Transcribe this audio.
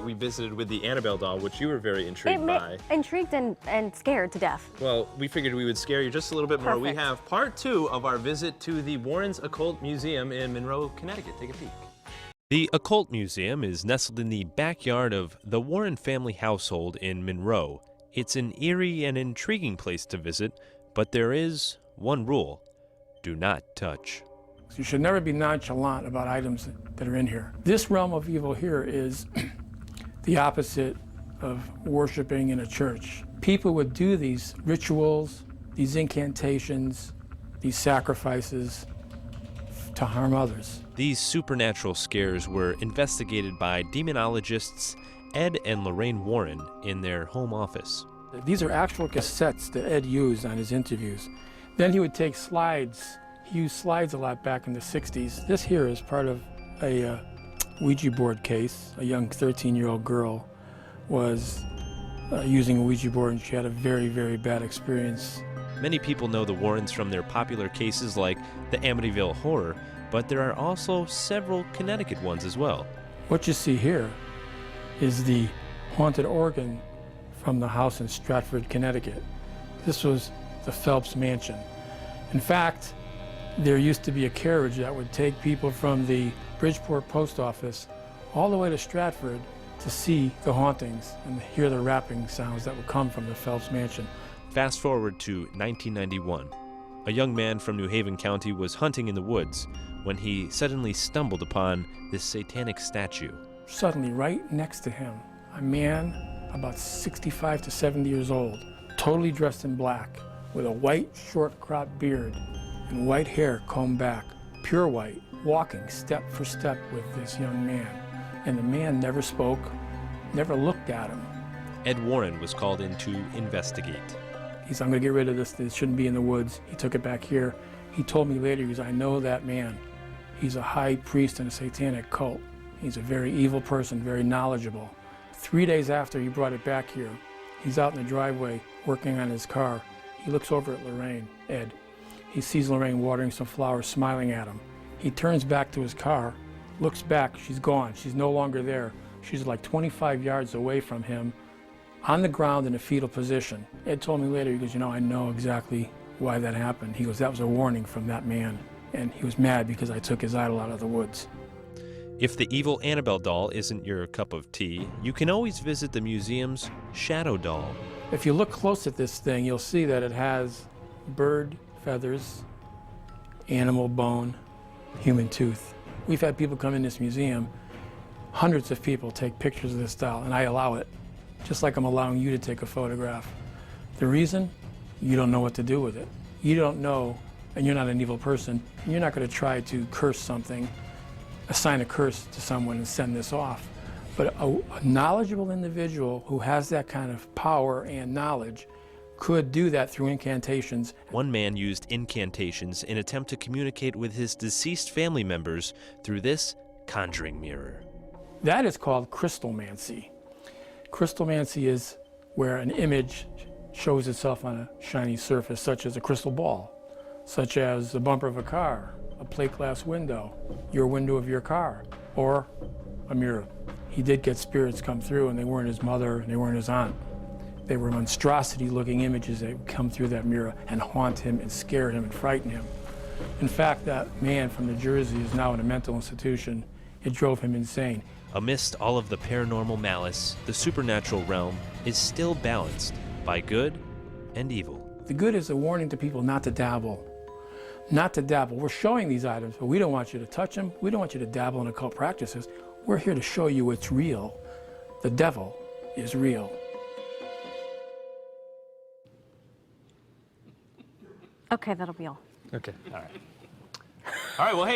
we visited with the Annabelle doll, which you were very intrigued by. Intrigued and scared to death. Well, we figured we would scare you just a little bit more. Perfect. We have part 2 of our visit to the Warrens Occult Museum in Monroe, Connecticut. Take a peek. The Occult Museum is nestled in the backyard of the Warren family household in Monroe. It's an eerie and intriguing place to visit, but there is one rule: do not touch. You should never be nonchalant about items that are in here. This realm of evil here is the opposite of worshiping in a church. People would do these rituals, these incantations, these sacrifices to harm others. These supernatural scares were investigated by demonologists Ed and Lorraine Warren in their home office. These are actual cassettes that Ed used on his interviews. Then he would take slides. He used slides a lot back in the 60s. This here is part of a Ouija board case. A young 13-year-old girl was using a Ouija board, and she had a very, very bad experience. Many people know the Warrens from their popular cases like the Amityville Horror, but there are also several Connecticut ones as well. What you see here is the haunted organ from the house in Stratford, Connecticut. This was the Phelps Mansion. In fact, there used to be a carriage that would take people from the Bridgeport post office all the way to Stratford to see the hauntings and hear the rapping sounds that would come from the Phelps Mansion. Fast forward to 1991. A young man from New Haven County was hunting in the woods when he suddenly stumbled upon this satanic statue. Suddenly, right next to him, a man about 65 to 70 years old, totally dressed in black, with a white, short-cropped beard and white hair combed back, pure white, walking step for step with this young man. And the man never spoke, never looked at him. Ed Warren was called in to investigate. He said, I'm going to get rid of this. This shouldn't be in the woods. He took it back here. He told me later, he goes, I know that man. He's a high priest in a satanic cult. He's a very evil person, very knowledgeable. 3 days after he brought it back here, he's out in the driveway working on his car. He looks over at Lorraine, Ed. He sees Lorraine watering some flowers, smiling at him. He turns back to his car, looks back. She's gone. She's no longer there. She's like 25 yards away from him, on the ground in a fetal position. Ed told me later, he goes, you know, I know exactly why that happened. He goes, that was a warning from that man. And he was mad because I took his idol out of the woods. If the evil Annabelle doll isn't your cup of tea, you can always visit the museum's Shadow Doll. If you look close at this thing, you'll see that it has bird feathers, animal bone, human tooth. We've had people come in this museum, hundreds of people take pictures of this doll, and I allow it, just like I'm allowing you to take a photograph. The reason? You don't know what to do with it. You don't know, and you're not an evil person, and you're not going to try to curse something, assign a curse to someone and send this off. But a knowledgeable individual who has that kind of power and knowledge could do that through incantations. One man used incantations in an attempt to communicate with his deceased family members through this conjuring mirror. That is called crystalmancy. Crystalmancy is where an image shows itself on a shiny surface, such as a crystal ball, such as the bumper of a car, a plate glass window, your window of your car, or a mirror. He did get spirits come through, and they weren't his mother, and they weren't his aunt. They were monstrosity-looking images that would come through that mirror and haunt him and scare him and frighten him. In fact, that man from New Jersey is now in a mental institution. It drove him insane. Amidst all of the paranormal malice, the supernatural realm is still balanced by good and evil. The good is a warning to people not to dabble. Not to dabble. We're showing these items, but we don't want you to touch them. We don't want you to dabble in occult practices. We're here to show you it's real. The devil is real. Okay, that'll be all. Okay, all right. All right, well, hey.